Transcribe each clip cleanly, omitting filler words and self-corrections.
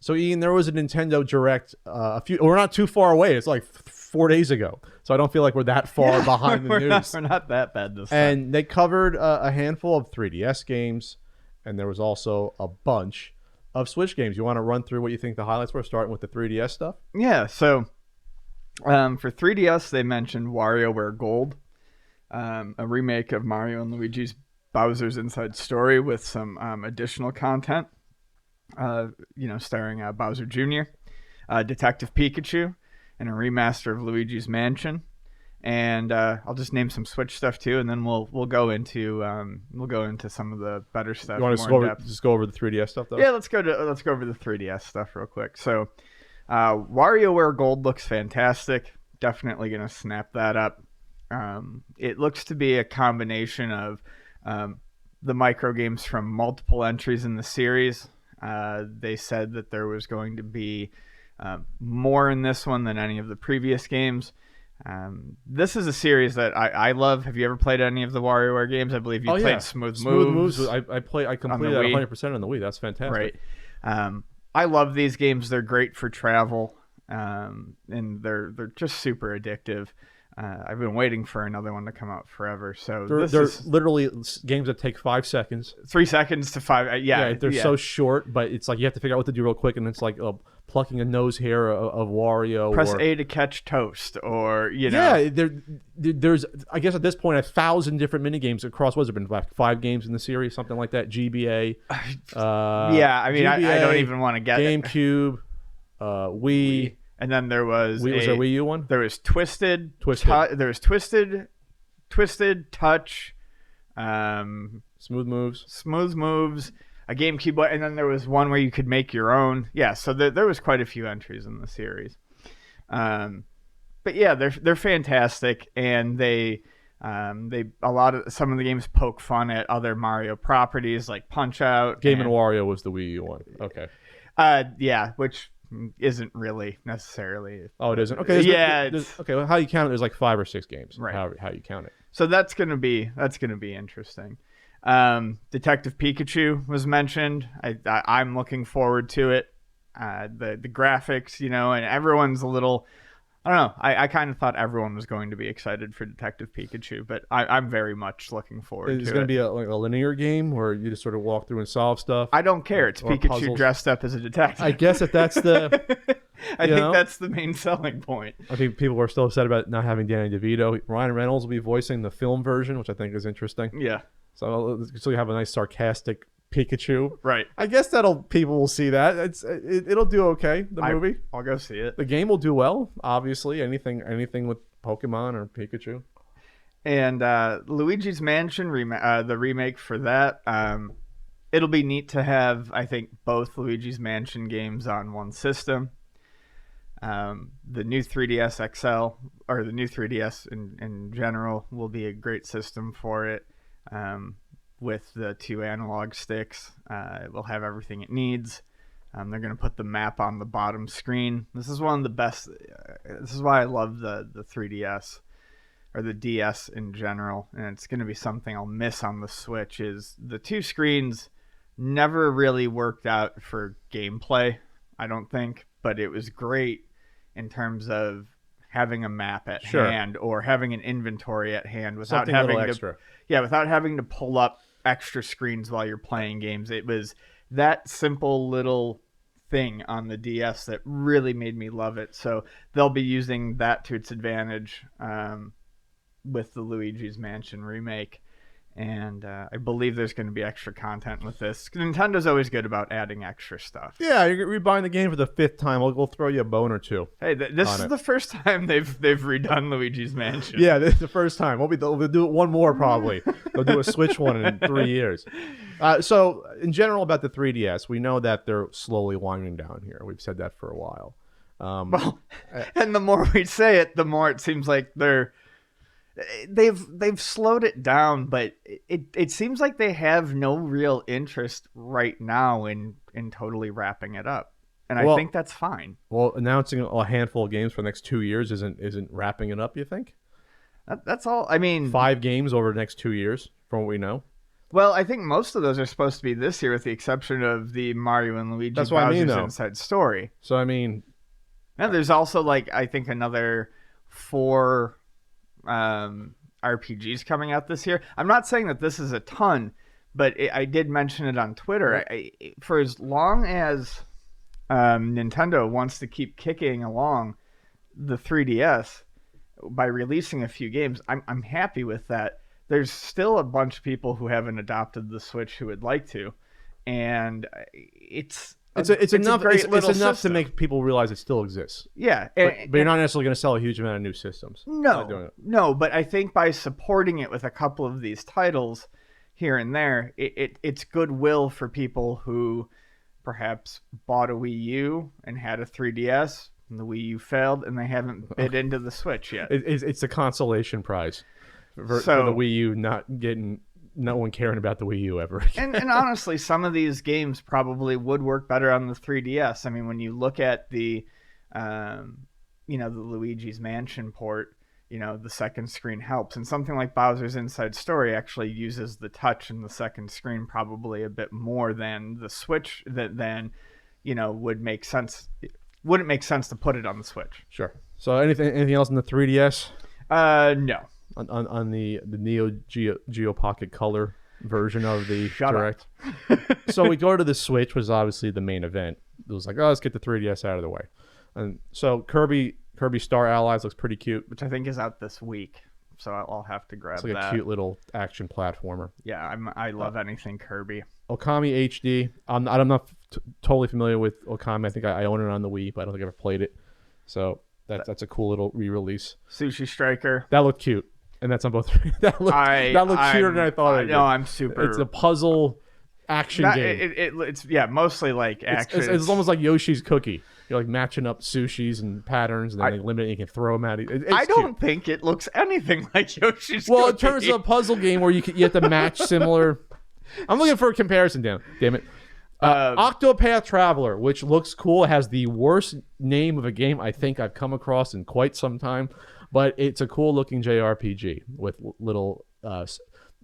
So Ian, there was a Nintendo Direct we're not too far away. It's like 4 days ago. So I don't feel like we're that far behind the news. We're not that bad this time. And they covered a handful of 3DS games, and there was also a bunch of Switch games. You want to run through what you think the highlights were, starting with the 3DS stuff? Yeah, so for 3DS, they mentioned WarioWare Gold, a remake of Mario and Luigi's Bowser's Inside Story with some additional content, starring Bowser Jr., Detective Pikachu, and a remaster of Luigi's Mansion. And I'll just name some Switch stuff too, and then we'll go into some of the better stuff. You want to just go over the 3DS stuff though? Yeah, let's go over the 3DS stuff real quick. So, WarioWare Gold looks fantastic. Definitely gonna snap that up. It looks to be a combination of the micro games from multiple entries in the series. They said that there was going to be more in this one than any of the previous games. This is a series that I love. Have you ever played any of the WarioWare games? I believe you played Smooth Moves. I completed that 100% on the Wii. That's fantastic. Right. I love these games. They're great for travel, and they're just super addictive. I've been waiting for another one to come out forever. So they're literally games that take 5 seconds. 3 seconds to 5. They're so short, but it's like you have to figure out what to do real quick, and it's like plucking a nose hair of Wario. Press A to catch toast, or Yeah, there's I guess at this point 1,000 different mini games across. What's it been, like 5 games in the series, something like that? GBA. Yeah, I mean, GBA, I don't even want to get GameCube, Wii. And then there was was there a Wii U one? There was Twisted. There was Twisted, Touch, Smooth Moves, a GameCube, and then there was one where you could make your own. Yeah, so there was quite a few entries in the series. But yeah, they're fantastic, and some of the games poke fun at other Mario properties like Punch Out. Game and Wario was the Wii U one. Okay. Yeah, which isn't really necessarily. Oh, it isn't. Okay. Okay. Well, how you count it? There's like 5 or 6 games. Right. How you count it? So that's gonna be interesting. Detective Pikachu was mentioned. I'm looking forward to it. The graphics, and everyone's a little. I don't know. I kind of thought everyone was going to be excited for Detective Pikachu, but I'm very much looking forward to it. Is it going to be a linear game where you just sort of walk through and solve stuff? I don't care. It's Pikachu puzzles. Dressed up as a detective. I guess if that's the... I think that's the main selling point. I think people are still upset about not having Danny DeVito. Ryan Reynolds will be voicing the film version, which I think is interesting. Yeah. So you have a nice sarcastic Pikachu. Right. I guess people will see that. It'll do okay, the movie. I'll go see it. The game will do well, obviously. Anything with Pokemon or Pikachu. And Luigi's Mansion, the remake for that, it'll be neat to have, I think, both Luigi's Mansion games on one system. The new 3DS XL, or the new 3DS in general, will be a great system for it. With the 2 analog sticks, it will have everything it needs. They're going to put the map on the bottom screen. This is one of the best. This is why I love the 3DS or the DS in general, and it's going to be something I'll miss on the Switch. Is the 2 screens never really worked out for gameplay, I don't think, but it was great in terms of having a map at hand or having an inventory at hand without having to pull up extra screens while you're playing games. It was that simple little thing on the DS that really made me love it. So they'll be using that to its advantage with the Luigi's Mansion remake. And I believe there's going to be extra content with this. Nintendo's always good about adding extra stuff. Yeah, you're buying the game for the 5th time. We'll throw you a bone or 2. Hey, this is the first time they've redone Luigi's Mansion. Yeah, this is the first time. They'll do it one more probably. They'll do a Switch one in 3 years. So, in general about the 3DS, we know that they're slowly winding down here. We've said that for a while. And the more we say it, the more it seems like they've slowed it down, but it seems like they have no real interest right now in totally wrapping it up, and I think that's fine. Well, announcing a handful of games for the next 2 years isn't wrapping it up, you think? That's all. I mean, 5 games over the next 2 years, from what we know. Well, I think most of those are supposed to be this year, with the exception of the Mario and Luigi That's what I mean, Bowser's though. Inside Story. So I mean, And there's also I think another 4 RPGs coming out this year. I'm not saying that this is a ton, but I did mention it on Twitter. For as long as Nintendo wants to keep kicking along the 3DS by releasing a few games, I'm happy with that. There's still a bunch of people who haven't adopted the Switch who would like to, and it's enough. It's It's enough system. to make people realize it still exists. Yeah, But you're not necessarily going to sell a huge amount of new systems. by doing it. No, but I think by supporting it with a couple of these titles here and there, it's goodwill for people who perhaps bought a Wii U and had a 3DS, and the Wii U failed, and they haven't bid into the Switch yet. It's a consolation prize for the Wii U no one caring about the Wii U ever again. and honestly, some of these games probably would work better on the 3DS. I mean, when you look at the Luigi's Mansion port, the second screen helps, and something like Bowser's Inside Story actually uses the touch in the second screen probably a bit more than the Switch. Would make sense. Wouldn't make sense to put it on the Switch. Sure. So anything else in the 3DS? No. On the Neo Geo Pocket Color version of the Shut Direct. So we go to the Switch, which is obviously the main event. It was like, let's get the 3DS out of the way. And so Kirby Star Allies looks pretty cute. Which I think is out this week, so I'll have to grab It's like that. a cute little action platformer. Yeah, I love anything Kirby. Okami HD. I'm not totally familiar with Okami. I think I own it on the Wii, but I don't think I ever played it. So that's a cool little re-release. Sushi Striker. That looked cute. And that's on both. that looked cuter than I thought. No, I'm super. It's a puzzle action game. It's mostly like action. It's almost like Yoshi's Cookie. You're like matching up sushis and patterns, and then they limit it. You can throw them at it. I don't think it looks anything like Yoshi's Well, Cookie. in terms of a puzzle game where you have to match similar. I'm looking for a comparison. Damn it. Octopath Traveler, which looks cool, has the worst name of a game I think I've come across in quite some time. But it's a cool looking JRPG with little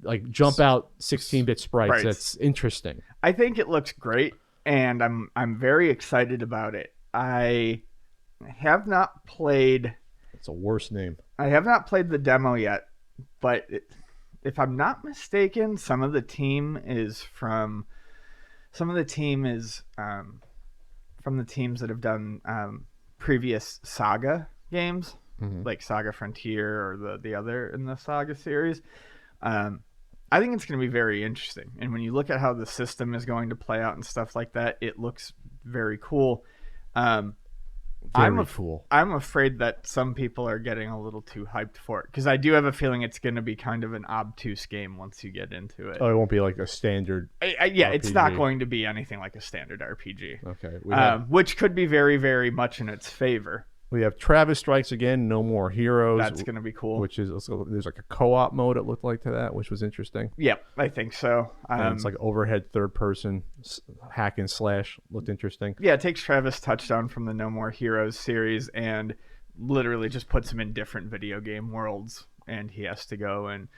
like jump out 16-bit sprites. That's interesting. I think it looks great, and I'm very excited about it. I have not played. It's a worse name. I have not played the demo yet, but if I'm not mistaken, some of the team is from the teams that have done previous Saga games. Mm-hmm. Like Saga Frontier or the other in the Saga series. I think it's going to be very interesting. And when you look at how the system is going to play out and stuff like that, it looks very cool. Cool. I'm afraid that some people are getting a little too hyped for it, because I do have a feeling it's going to be kind of an obtuse game once you get into it. Oh, it won't be like a standard. Yeah, RPG. It's not going to be anything like a standard RPG. Okay. Which could be very, very much in its favor. We have Travis Strikes Again, No More Heroes. That's going to be cool. Which is also, there's like a co-op mode, it looked like, to that, which was interesting. Yep, I think so. And it's like overhead third person hack and slash. Looked interesting. Yeah, it takes Travis Touchdown from the No More Heroes series and literally just puts him in different video game worlds, and he has to go and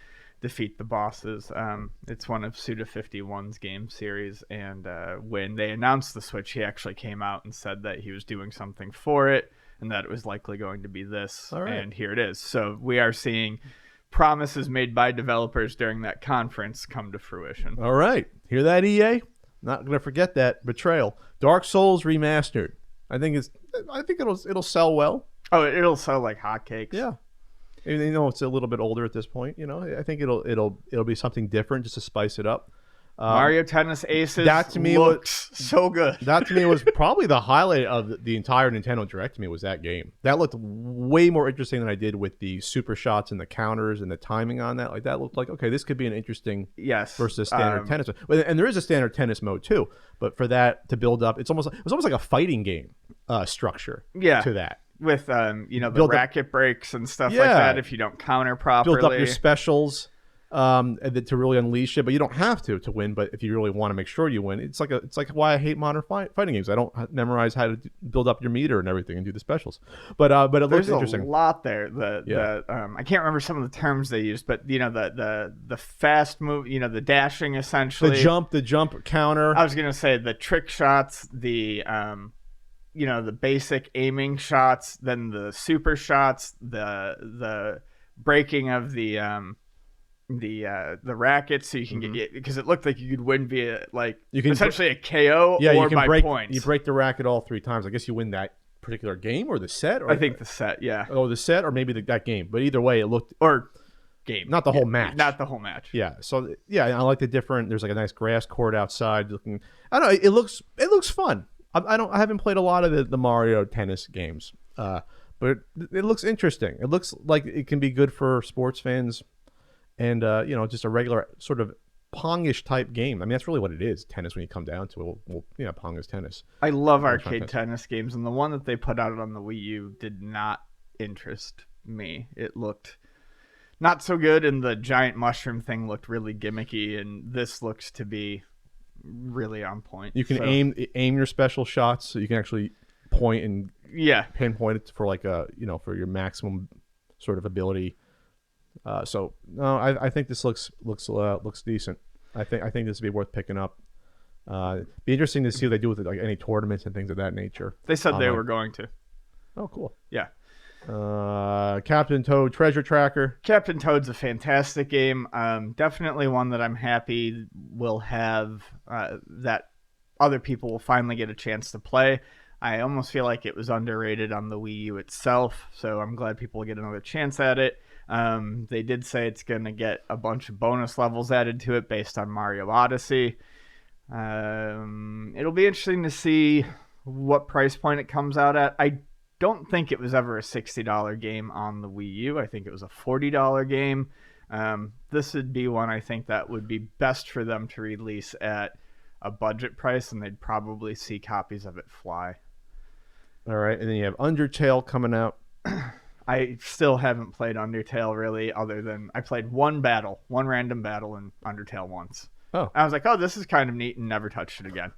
defeat the bosses. It's one of Suda51's game series, and when they announced the Switch, he actually came out and said that he was doing something for it, and that it was likely going to be this, and here it is. So we are seeing promises made by developers during that conference come to fruition. All right. Hear that, EA? Not going to forget that. Betrayal. Dark Souls Remastered. I think it'll sell well. Oh, it'll sell like hotcakes. Yeah. Even though it's a little bit older at this point, I think it'll be something different just to spice it up. Mario Tennis Aces that to me looks so good. That to me was probably the highlight of the entire Nintendo Direct. To me was that game. That looked way more interesting than I did with the super shots and the counters and the timing on that. Like that looked like, okay, this could be an interesting versus standard tennis. And there is a standard tennis mode too, but for that to build up, it was almost like a fighting game structure. To that. With the racket breaks and stuff like that if you don't counter properly. Build up your specials. to really unleash it. But you don't have to win. But if you really want to make sure you win, it's like why I hate modern fighting games. I don't memorize how to build up your meter and everything and do the specials. But it looks interesting. There's a lot there. I can't remember some of the terms they used, but the fast move, the dashing essentially, the jump counter. I was gonna say the trick shots, the basic aiming shots, then the super shots, the breaking of the rackets, so you can get, because it looked like you could win via essentially a KO or by points. You break the racket all 3 times. I guess you win that particular game or the set. Or I think the set, yeah. Oh, the set or maybe that game. But either way, it looked game, not the whole match. Not the whole match. Yeah. So yeah, I like the different. There's like a nice grass court outside. Looking, I don't know. It looks fun. I haven't played a lot of the Mario Tennis games, but it looks interesting. It looks like it can be good for sports fans, and just a regular sort of Pongish type game. I mean, that's really what it is. Tennis, when you come down to it. Well, Pong is tennis. I love arcade tennis games, and the one that they put out on the Wii U did not interest me. It looked not so good, and the giant mushroom thing looked really gimmicky, and this looks to be really on point. You can aim your special shots, so you can actually point and pinpoint it for for your maximum sort of ability. So no, I think this looks decent. I think this would be worth picking up. Be interesting to see what they do with it, like any tournaments and things of that nature. They said they were going to. Oh, cool. Yeah. Captain Toad Treasure Tracker. Captain Toad's a fantastic game. Definitely one that I'm happy will have that other people will finally get a chance to play. I almost feel like it was underrated on the Wii U itself, so I'm glad people will get another chance at it. They did say it's going to get a bunch of bonus levels added to it based on Mario Odyssey. It'll be interesting to see what price point it comes out at. I don't think it was ever a $60 game on the Wii U. I think it was a $40 game. This would be one I think that would be best for them to release at a budget price, and they'd probably see copies of it fly. All right, and then you have Undertale coming out. I still haven't played Undertale really, other than I played one random battle in Undertale once. Oh. I was like, oh, this is kind of neat, and never touched it again.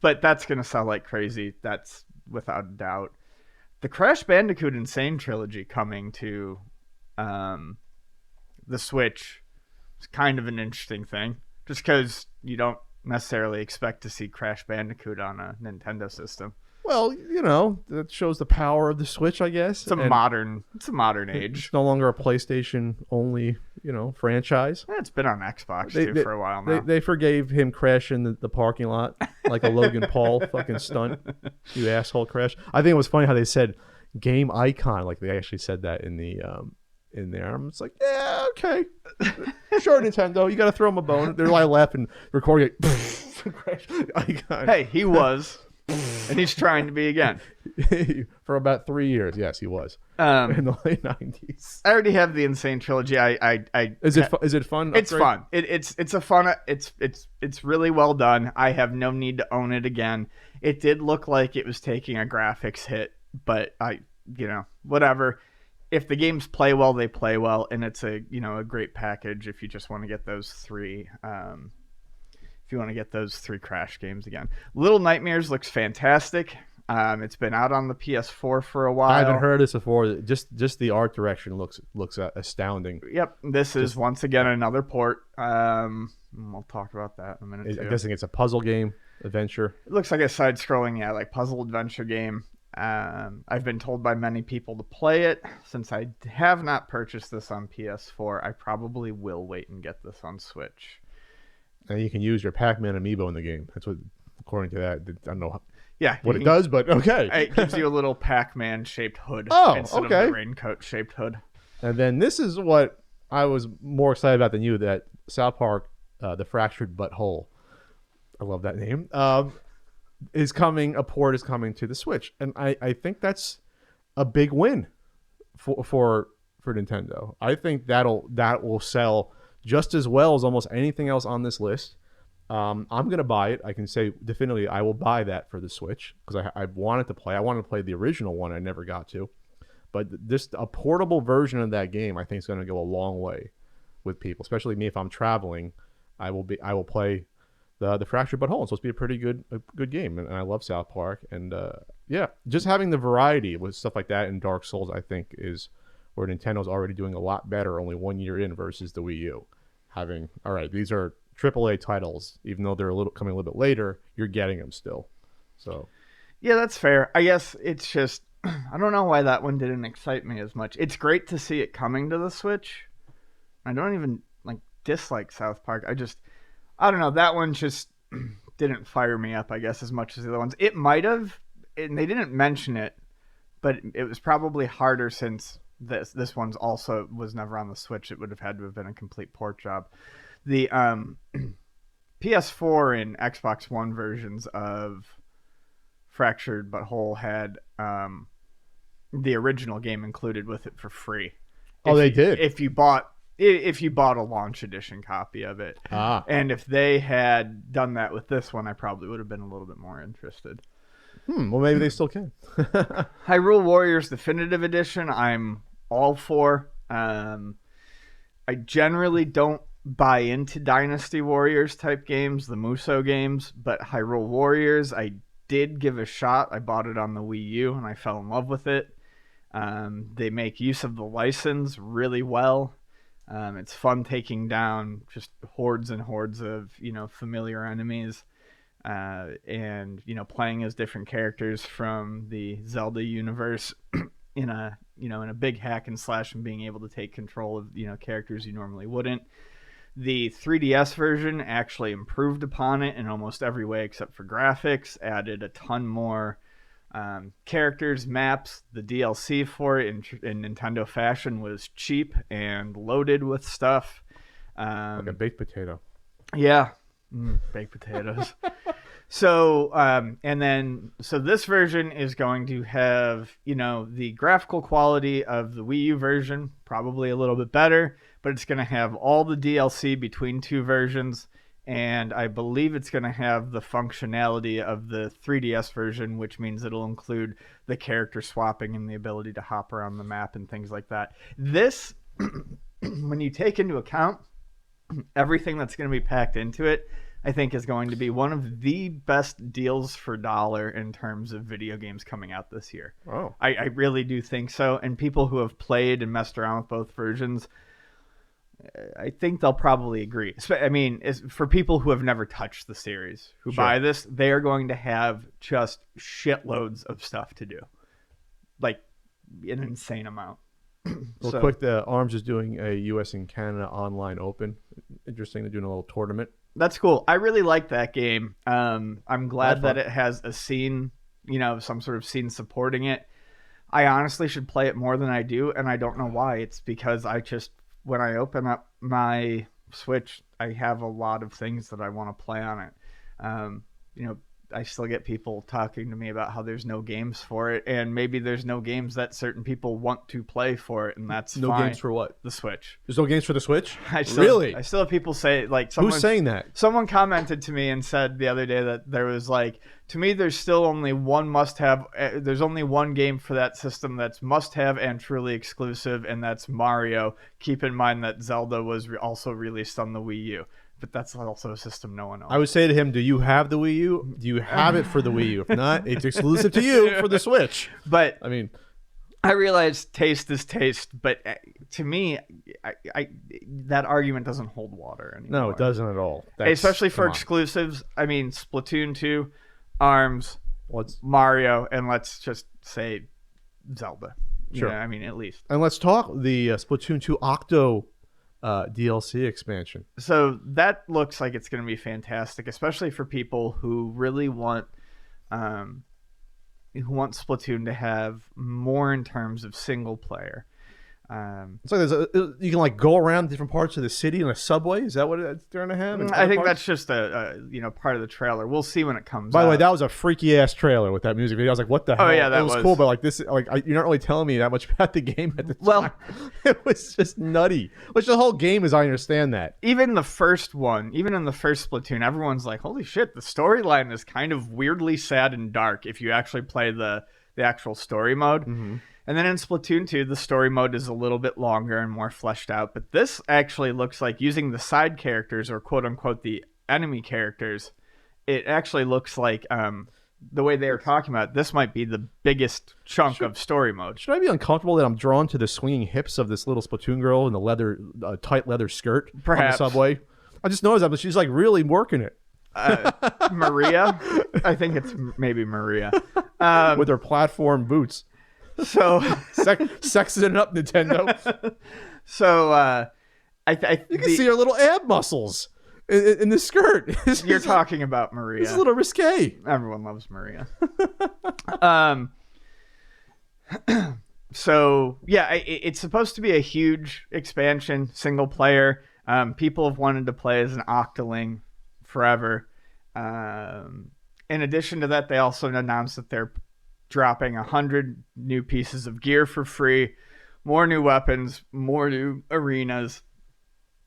But that's going to sell like crazy. That's without a doubt. The Crash Bandicoot Insane trilogy coming to the Switch is kind of an interesting thing, just because you don't necessarily expect to see Crash Bandicoot on a Nintendo system. Well, that shows the power of the Switch, I guess. It's a modern age. It's no longer a PlayStation only, franchise. Yeah, it's been on Xbox too for a while now. They forgave him crashing the parking lot like a Logan Paul fucking stunt. You asshole, Crash. I think it was funny how they said game icon, like they actually said that in the in there. I'm just like, yeah, okay, sure, Nintendo, you got to throw them a bone. They're like laughing, recording it. Crash icon. Hey, he was. And he's trying to be again. For about 3 years, yes, he was. In the late 90s. I already have the Insane trilogy. Is it fun? It's fun. It's a fun. It's really well done. I have no need to own it again. It did look like it was taking a graphics hit, but whatever. If the games play well, they play well, and it's a great package if you just want to get those three. If you want to get those 3 Crash games again. Little Nightmares looks fantastic. It's been out on the PS4 for a while. I haven't heard this before. Just the art direction looks astounding. Yep, this is once again another port. We'll talk about that in a minute. I'm guessing it's a puzzle game, adventure. It looks like a side-scrolling, puzzle adventure game. I've been told by many people to play it. Since I have not purchased this on PS4, I probably will wait and get this on Switch. And you can use your Pac-Man amiibo in the game. That's what, according to that, I don't know what it does, but okay. It gives you a little Pac-Man shaped hood instead of the raincoat shaped hood. And then this is what I was more excited about than you, that South Park, The Fractured But Whole. I love that name. A port is coming to the Switch. And I think that's a big win for Nintendo. I think that will sell just as well as almost anything else on this list. I'm going to buy it. I can say definitively I will buy that for the Switch because I wanted to play. I wanted to play the original one. I never got to. But a portable version of that game, I think, is going to go a long way with people, especially me if I'm traveling. I will play the Fractured But Whole. It's supposed to be a good game, and I love South Park. And yeah, just having the variety with stuff like that in Dark Souls, I think, is where Nintendo's already doing a lot better only 1 year in versus the Wii U. Having, all right, these are AAA titles, even though they're coming a little bit later, you're getting them still. So yeah, that's fair. I guess it's just I don't know why that one didn't excite me as much. It's great to see it coming to the Switch. I don't even dislike South Park. I don't know, that one just didn't fire me up, I guess, as much as the other ones. It might have, and they didn't mention it, but it was probably harder since this one's also was never on the Switch. It would have had to have been a complete port job. The PS4 and Xbox One versions of Fractured But Whole had the original game included with it for free. They did? If you bought a launch edition copy of it. And if they had done that with this one, I probably would have been a little bit more interested. Well, maybe they still can. Hyrule Warriors Definitive Edition, I'm all for. I generally don't buy into Dynasty Warriors type games, the Muso games, but Hyrule Warriors, I did give a shot. I bought it on the Wii U, and I fell in love with it. They make use of the license really well. It's fun taking down just hordes and hordes of, familiar enemies, and, playing as different characters from the Zelda universe in a big hack and slash, and being able to take control of, characters you normally wouldn't. The 3DS version actually improved upon it in almost every way except for graphics, added a ton more characters, maps. The DLC for it in Nintendo fashion was cheap and loaded with stuff. Like a baked potato. Yeah. Baked potatoes. So this version is going to have, the graphical quality of the Wii U version, probably a little bit better, but it's going to have all the DLC between two versions. And I believe it's going to have the functionality of the 3DS version, which means it'll include the character swapping and the ability to hop around the map and things like that. This, when you take into account everything that's going to be packed into it, I think is going to be one of the best deals for dollar in terms of video games coming out this year. Oh. I really do think so. And people who have played and messed around with both versions, I think they'll probably agree. I mean, for people who have never touched the series, who buy this, they are going to have just shitloads of stuff to do. Like, an insane amount. Real quick, the ARMS is doing a U.S. and Canada online open. Interesting, they're doing a little tournament. That's cool. I really like that game. I'm glad that it has a scene, some sort of scene supporting it. I honestly should play it more than I do, and I don't know why. It's because when I open up my Switch, I have a lot of things that I want to play on it. I still get people talking to me about how there's no games for it, and maybe there's no games that certain people want to play for it, and that's no fine. Games for what? The Switch. There's no games for the Switch? Really? I still have people say, who's saying that? Someone commented to me and said the other day that there was to me, there's still only one must-have. There's only one game for that system that's must-have and truly exclusive, and that's Mario. Keep in mind that Zelda was also released on the Wii U. But that's also a system no one owns. I would say to him, do you have the Wii U? Do you have it for the Wii U? If not, it's exclusive to you for the Switch. But I mean, I realize taste is taste, but to me, that argument doesn't hold water anymore. No, it doesn't at all. Especially for exclusives. I mean, Splatoon 2, ARMS, Mario, and let's just say Zelda. Sure. I mean, at least. And let's talk the Splatoon 2 Octo DLC expansion. So that looks like it's going to be fantastic, especially for people who really want Splatoon to have more in terms of single player. It's like you can go around different parts of the city in a subway. Is that what they're going to have? I think that's just a part of the trailer. We'll see when it comes out. By the way, that was a freaky ass trailer with that music video. I was like, what the hell? Oh yeah, that was cool, but you're not really telling me that much about the game at the time. It was just nutty. Which the whole game is, I understand that. Even in the first Splatoon, everyone's like, holy shit, the storyline is kind of weirdly sad and dark if you actually play the actual story mode. Mm-hmm. And then in Splatoon 2, the story mode is a little bit longer and more fleshed out. But this actually looks like, using the side characters, or quote unquote the enemy characters, it actually looks like the way they were talking about it, this might be the biggest chunk of story mode. Should I be uncomfortable that I'm drawn to the swinging hips of this little Splatoon girl in the tight leather skirt Perhaps. on the subway? I just noticed that, but she's like really working it. Maria? I think it's maybe Maria. With her platform boots. So Sexing it up, Nintendo. So you can see her little ab muscles in the skirt. You're talking about Maria. It's a little risque. Everyone loves Maria. So yeah, it's supposed to be a huge expansion, single player. People have wanted to play as an Octoling forever. In addition to that, they also announced that they're dropping 100 new pieces of gear for free, more new weapons, more new arenas.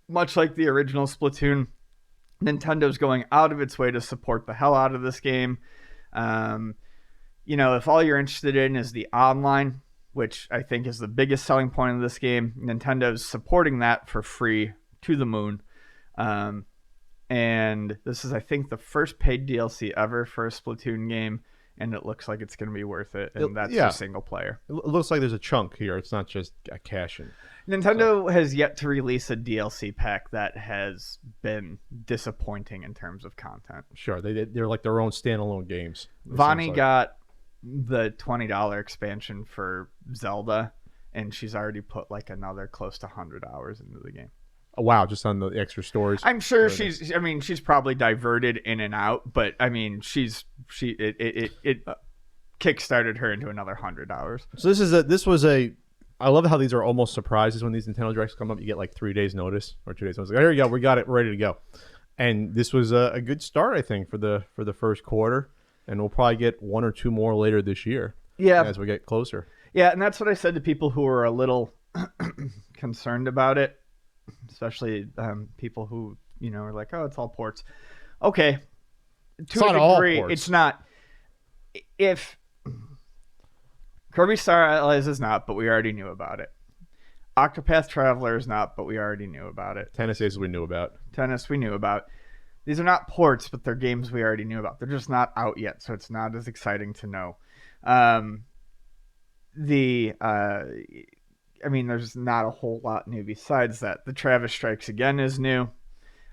Much like the original Splatoon, Nintendo's going out of its way to support the hell out of this game. If all you're interested in is the online, which I think is the biggest selling point of this game, Nintendo's supporting that for free to the moon. And this is, I think, the first paid DLC ever for a Splatoon game, and it looks like it's going to be worth it. And that's a single player. It looks like there's a chunk here. It's not just a cash-in. Nintendo has yet to release a DLC pack that has been disappointing in terms of content. Sure, they're like their own standalone games. Vonnie got the $20 expansion for Zelda, and she's already put like another close to 100 hours into the game. Oh, wow, just on the extra stories. I'm sure she's probably diverted in and out, but I mean, it kickstarted her into another 100 hours. So I love how these are almost surprises when these Nintendo Directs come up. You get like 3 days notice or 2 days notice. Like, here you go, we got it, we're ready to go. And this was a good start, I think, for the first quarter. And we'll probably get 1 or 2 more later this year. Yeah, as we get closer. Yeah, and that's what I said to people who were a little concerned about it, especially people who are like, "Oh, it's all ports." Okay, to a degree, it's not. If Kirby Star Allies is not, but we already knew about it. Octopath Traveler is not, but we already knew about it. Tennis Aces we knew about. Tennis we knew about. These are not ports, but they're games we already knew about. They're just not out yet, so it's not as exciting to know. There's not a whole lot new besides that. The Travis Strikes Again is new.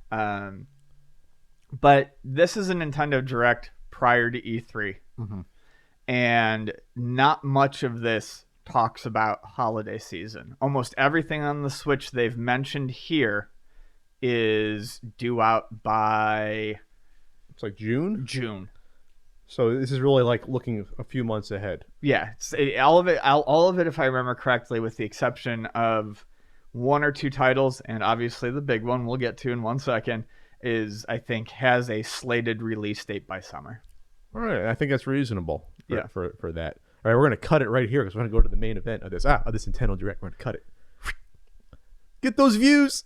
But this is a Nintendo Direct prior to E3. Mm-hmm. And not much of this talks about holiday season. Almost everything on the Switch they've mentioned here is due out by... It's like June? June. So this is really like looking a few months ahead. Yeah, all of it, if I remember correctly, with the exception of 1 or 2 titles, and obviously the big one we'll get to in 1 second, has a slated release date by summer. All right, I think that's reasonable for that. All right, we're going to cut it right here because we're going to go to the main event of this Nintendo Direct. We're going to cut it. Get those views.